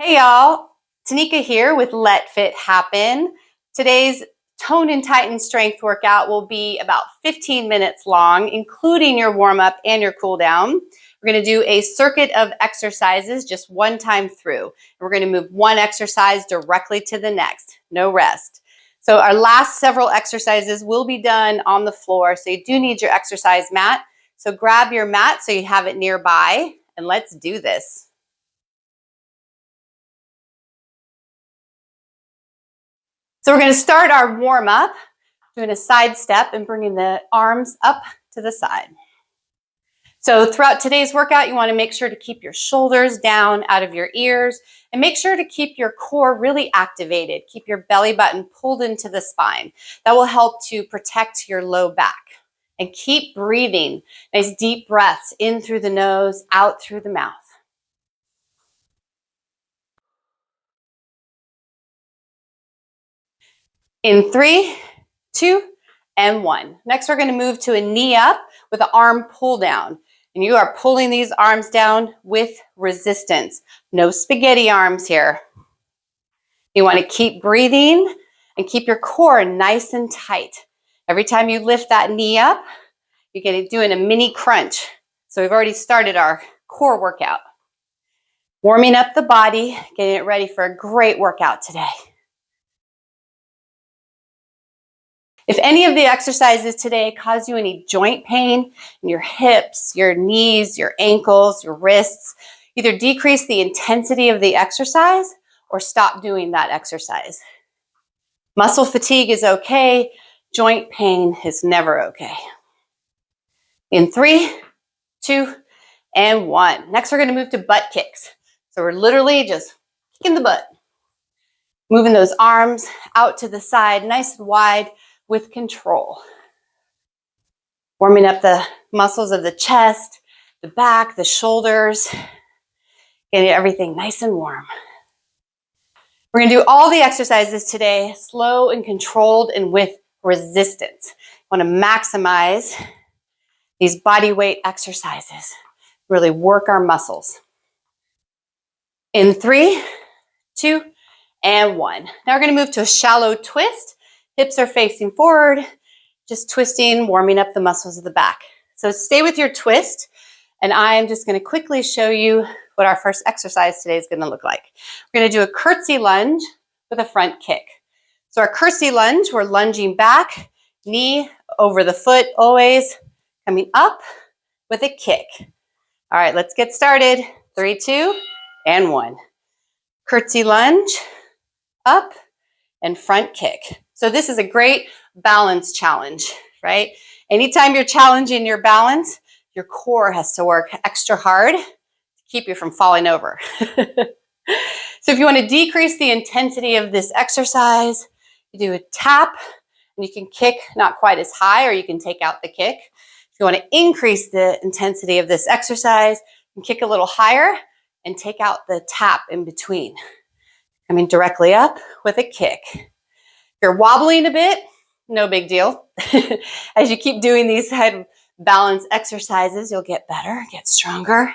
Hey y'all, Tanika here with Let Fit Happen. Today's Tone and Tighten strength workout will be about 15 minutes long, including your warm-up and your cool down. We're going to do a circuit of exercises just one time through. We're going to move one exercise directly to the next, no rest. So our last several exercises will be done on the floor, so you do need your exercise mat. So grab your mat so you have it nearby, and let's do this. So we're going to start our warm-up doing a side step and bringing the arms up to the side. So throughout today's workout, you want to make sure to keep your shoulders down out of your ears and make sure to keep your core really activated. Keep your belly button pulled into the spine. That will help to protect your low back. And keep breathing. Nice deep breaths in through the nose, out through the mouth. In 3, 2, and 1. Next, we're going to move to a knee up with an arm pull down. And you are pulling these arms down with resistance. No spaghetti arms here. You want to keep breathing and keep your core nice and tight. Every time you lift that knee up, you're going to do a mini crunch. So we've already started our core workout. Warming up the body, getting it ready for a great workout today. If any of the exercises today cause you any joint pain in your hips, your knees, your ankles, your wrists, either decrease the intensity of the exercise or stop doing that exercise. Muscle fatigue is okay. Joint pain is never okay. In 3, 2, and 1. Next, we're going to move to butt kicks. So we're literally just kicking the butt. Moving those arms out to the side, nice and wide, with control. Warming up the muscles of the chest, the back, the shoulders, getting everything nice and warm. We're going to do all the exercises today, slow and controlled and with resistance. I want to maximize these body weight exercises, really work our muscles. In 3, 2, and 1. Now we're going to move to a shallow twist. Hips are facing forward, just twisting, warming up the muscles of the back. So stay with your twist, and I am just going to quickly show you what our first exercise today is going to look like. We're going to do a curtsy lunge with a front kick. So our curtsy lunge, we're lunging back, knee over the foot, always coming up with a kick. All right, let's get started. 3, 2, and 1. Curtsy lunge, up, and front kick. So this is a great balance challenge, right? Anytime you're challenging your balance, your core has to work extra hard to keep you from falling over. So if you want to decrease the intensity of this exercise, you do a tap, and you can kick not quite as high, or you can take out the kick. If you want to increase the intensity of this exercise, you can kick a little higher and take out the tap in between. Coming directly up with a kick. If you're wobbling a bit, no big deal. As you keep doing these head balance exercises, you'll get better, get stronger.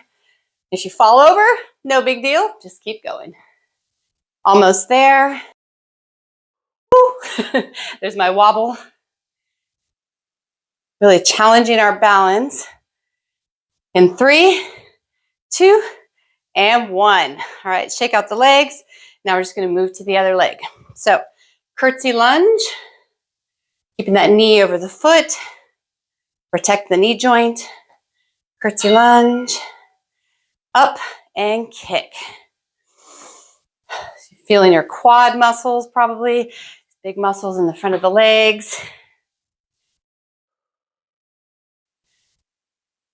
If you fall over, no big deal. Just keep going. Almost there. There's my wobble. Really challenging our balance. In 3, 2, and 1. All right, shake out the legs. Now we're just going to move to the other leg. So curtsy lunge, keeping that knee over the foot, protect the knee joint, curtsy lunge, up and kick. Feeling your quad muscles probably, big muscles in the front of the legs.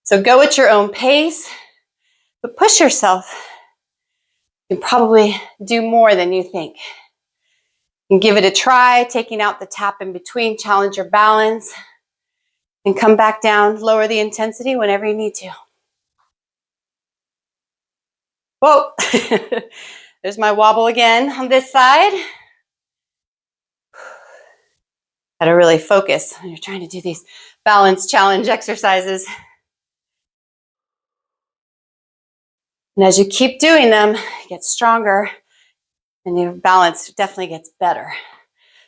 So go at your own pace, but push yourself. You can probably do more than you think. You can give it a try, taking out the tap in between, challenge your balance, and come back down, lower the intensity whenever you need to. Whoa, there's my wobble again on this side. Got to really focus when you're trying to do these balance challenge exercises. And as you keep doing them, get stronger, and your balance definitely gets better.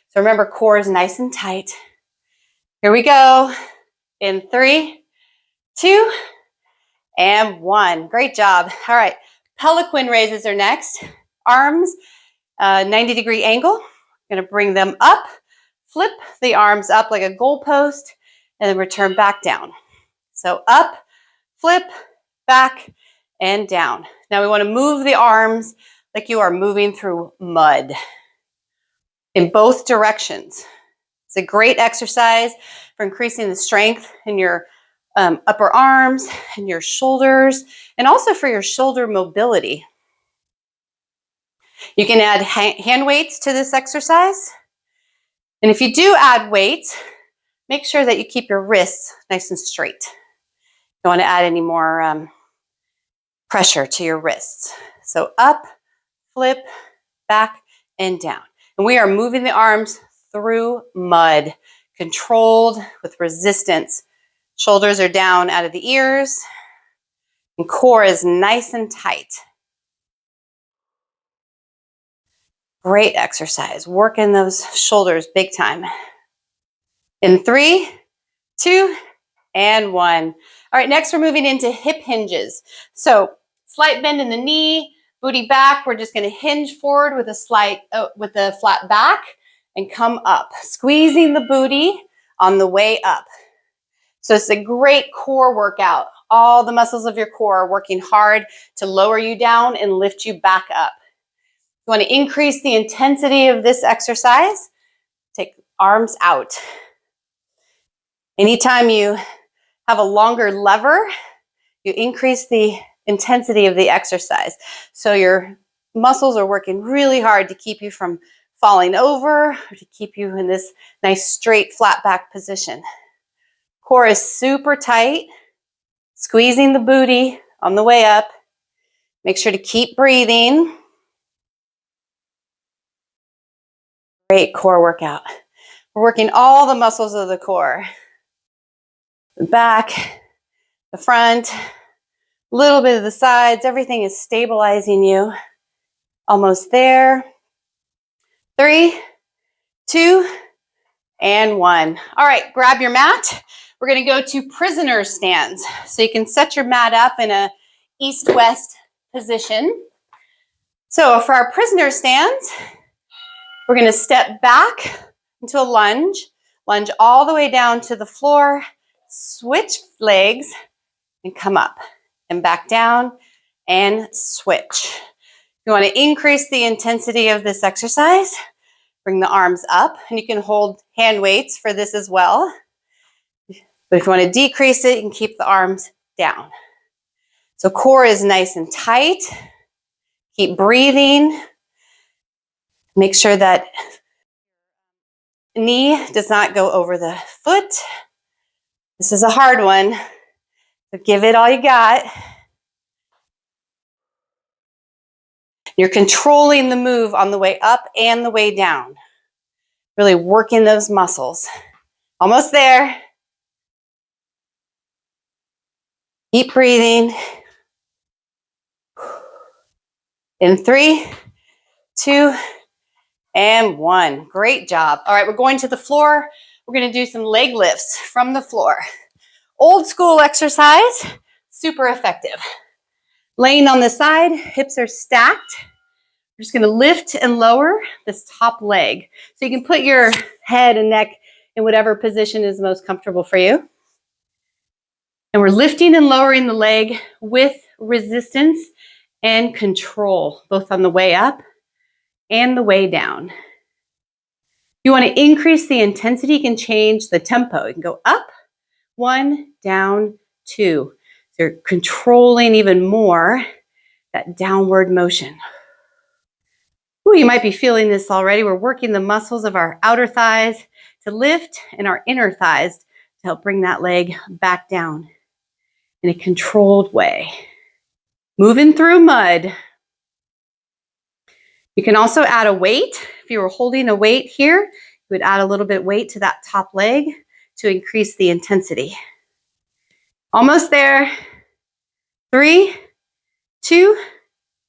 So remember, core is nice and tight. Here we go. In 3, 2, and 1. Great job. All right. Pelican raises are next. Arms, 90-degree angle. Going to bring them up. Flip the arms up like a goalpost, and then return back down. So up, flip, back, and down. Now we want to move the arms like you are moving through mud in both directions. It's a great exercise for increasing the strength in your upper arms and your shoulders, and also for your shoulder mobility. You can add hand weights to this exercise. And if you do add weights, make sure that you keep your wrists nice and straight. You don't want to add any more pressure to your wrists. So up, flip, back, and down. And we are moving the arms through mud, controlled with resistance. Shoulders are down out of the ears, and core is nice and tight. Great exercise, working those shoulders big time. In 3, 2, and 1. All right, next we're moving into hip hinges. So slight bend in the knee, booty back. We're just going to hinge forward with a flat back and come up, squeezing the booty on the way up. So it's a great core workout. All the muscles of your core are working hard to lower you down and lift you back up. You want to increase the intensity of this exercise. Take arms out. Anytime you have a longer lever, you increase the intensity of the exercise. So your muscles are working really hard to keep you from falling over or to keep you in this nice straight flat back position. Core is super tight, squeezing the booty on the way up. Make sure to keep breathing. Great core workout. We're working all the muscles of the core. The back, the front, a little bit of the sides. Everything is stabilizing you. Almost there. 3, 2, and 1. All right, grab your mat. We're going to go to prisoner stands. So you can set your mat up in a east-west position. So for our prisoner stands, we're going to step back into a lunge all the way down to the floor, switch legs, and come up and back down and switch. You want to increase the intensity of this exercise. Bring the arms up, and you can hold hand weights for this as well. But if you want to decrease it, you can keep the arms down. So core is nice and tight. Keep breathing. Make sure that knee does not go over the foot. This is a hard one, so give it all you got. You're controlling the move on the way up and the way down. Really working those muscles. Almost there. Keep breathing. In 3, 2, and 1. Great job. All right, we're going to the floor. We're going to do some leg lifts from the floor. Old school exercise, super effective. Laying on the side, hips are stacked. We're just going to lift and lower this top leg. So you can put your head and neck in whatever position is most comfortable for you. And we're lifting and lowering the leg with resistance and control, both on the way up and the way down. You want to increase the intensity, you can change the tempo. You can go up, 1, down, 2. So you're controlling even more that downward motion. Ooh, you might be feeling this already. We're working the muscles of our outer thighs to lift and our inner thighs to help bring that leg back down in a controlled way. Moving through mud. You can also add a weight. If you were holding a weight here, you would add a little bit of weight to that top leg to increase the intensity. Almost there. 3, 2,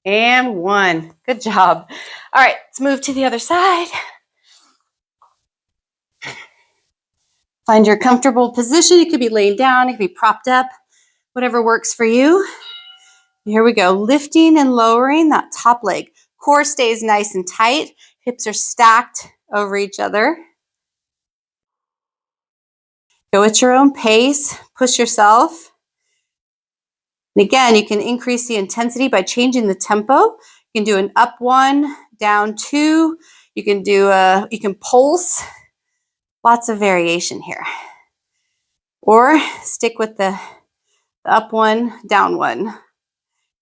and 1. Good job. All right, let's move to the other side. Find your comfortable position. It could be laying down, it could be propped up, whatever works for you. Here we go, lifting and lowering that top leg. Core stays nice and tight. Hips are stacked over each other. Go at your own pace. Push yourself. And again, you can increase the intensity by changing the tempo. You can do an up 1, down 2. You can pulse. Lots of variation here. Or stick with the up 1, down 1.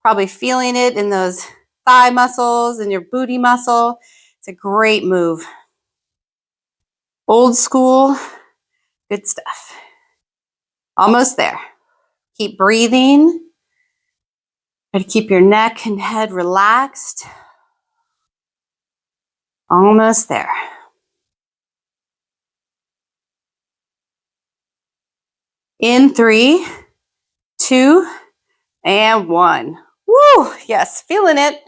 Probably feeling it in those thigh muscles and your booty muscle. It's a great move. Old school, good stuff. Almost there. Keep breathing. Try to keep your neck and head relaxed. Almost there. In 3, 2, and 1. Woo! Yes, feeling it.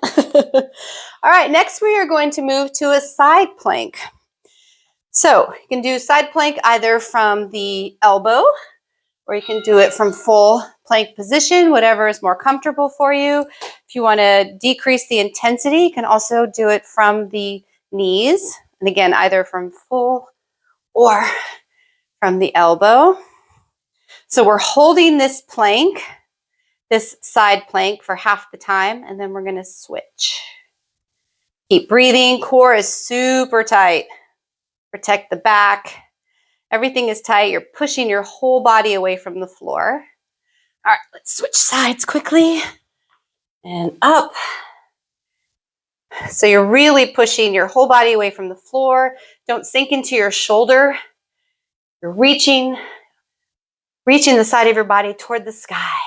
All right, next we are going to move to a side plank. So you can do side plank either from the elbow, or you can do it from full plank position, whatever is more comfortable for you. If you want to decrease the intensity, you can also do it from the knees. And again, either from full or from the elbow. So we're holding this plank, this side plank, for half the time, and then we're going to switch. Keep breathing. Core is super tight. Protect the back. Everything is tight. You're pushing your whole body away from the floor. All right, let's switch sides quickly. And up. So you're really pushing your whole body away from the floor. Don't sink into your shoulder. You're reaching the side of your body toward the sky.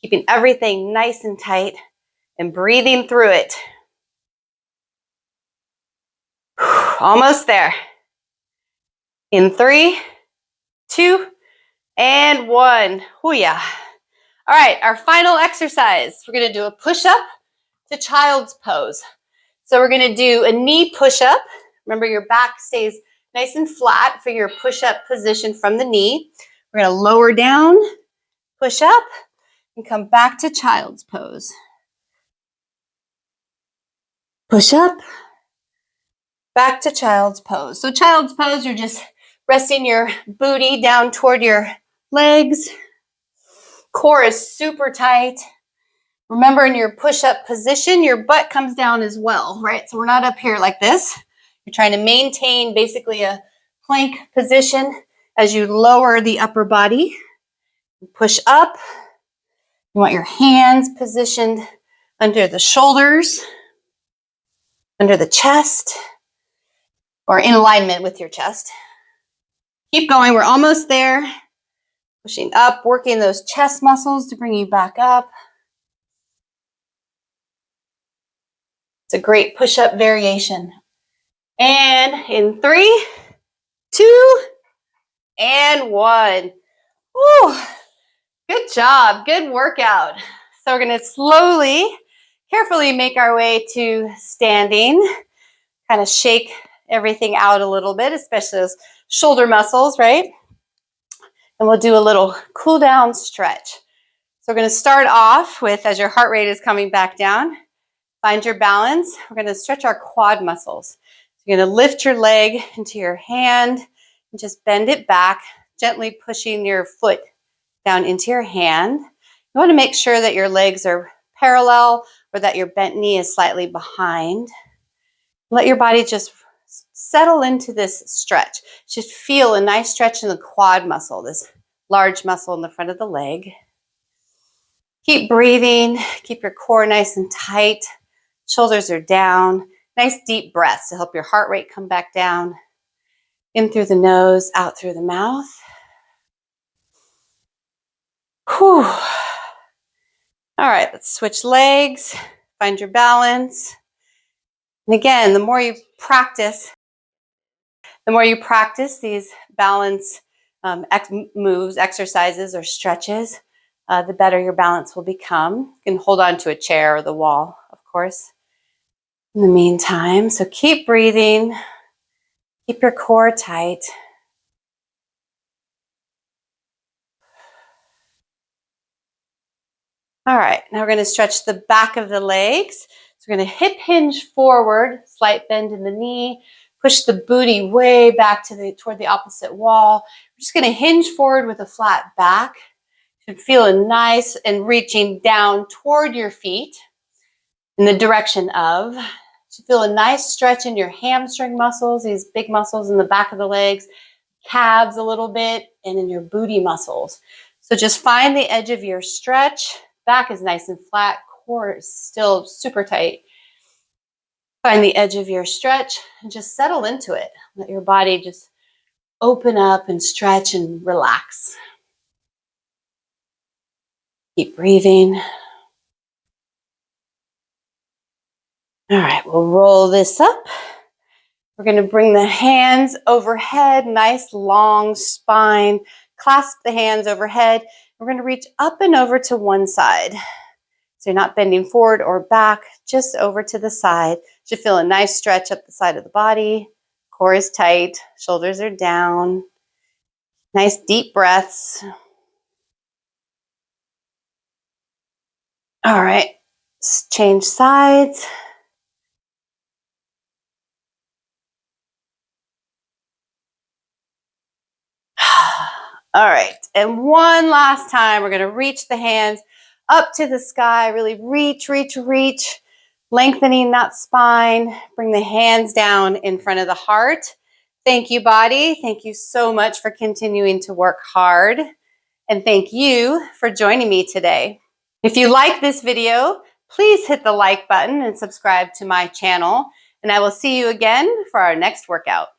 Keeping everything nice and tight and breathing through it. Almost there. In 3, 2, and 1. Hoo-yah. All right, our final exercise. We're going to do a push-up to child's pose. So we're going to do a knee push-up. Remember, your back stays nice and flat for your push-up position from the knee. We're going to lower down, push up, and come back to child's pose. Push up, back to child's pose. So child's pose, you're just resting your booty down toward your legs. Core is super tight. Remember, in your push-up position, your butt comes down as well, right? So we're not up here like this. You're trying to maintain basically a plank position as you lower the upper body. Push up. You want your hands positioned under the shoulders, under the chest, or in alignment with your chest. Keep going. We're almost there. Pushing up, working those chest muscles to bring you back up. It's a great push-up variation. And in 3, 2, and 1. Woo! Good job. Good workout. So we're going to slowly, carefully make our way to standing. Kind of shake everything out a little bit, especially those shoulder muscles, right? And we'll do a little cool down stretch. So we're going to start off with, as your heart rate is coming back down, find your balance. We're going to stretch our quad muscles. So you're going to lift your leg into your hand and just bend it back, gently pushing your foot down into your hand. You want to make sure that your legs are parallel or that your bent knee is slightly behind. Let your body just settle into this stretch. Just feel a nice stretch in the quad muscle, this large muscle in the front of the leg. Keep breathing. Keep your core nice and tight. Shoulders are down. Nice deep breaths to help your heart rate come back down. In through the nose, out through the mouth. Whew. All right, let's switch legs. Find your balance. And again, the more you practice these balance moves, exercises, or stretches, the better your balance will become. You can hold on to a chair or the wall, of course. in the meantime. So keep breathing. Keep your core tight. All right, now we're going to stretch the back of the legs. So we're going to hip hinge forward, slight bend in the knee, push the booty way back toward the opposite wall. We're just going to hinge forward with a flat back. You should feel nice and reaching down toward your feet in the direction of. You should feel a nice stretch in your hamstring muscles, these big muscles in the back of the legs, calves a little bit, and in your booty muscles. So just find the edge of your stretch. Back is nice and flat, core is still super tight. Find the edge of your stretch and just settle into it. Let your body just open up and stretch and relax. Keep breathing. All right, we'll roll this up. We're going to bring the hands overhead, nice long spine. Clasp the hands overhead. We're going to reach up and over to one side. So you're not bending forward or back, just over to the side. Should feel a nice stretch up the side of the body. Core is tight, shoulders are down. Nice deep breaths. All right, let's change sides. All right, and one last time, we're gonna reach the hands up to the sky, really reach, lengthening that spine. Bring the hands down in front of the heart. Thank you, body. Thank you so much for continuing to work hard. And thank you for joining me today. If you like this video, please hit the like button and subscribe to my channel. And I will see you again for our next workout.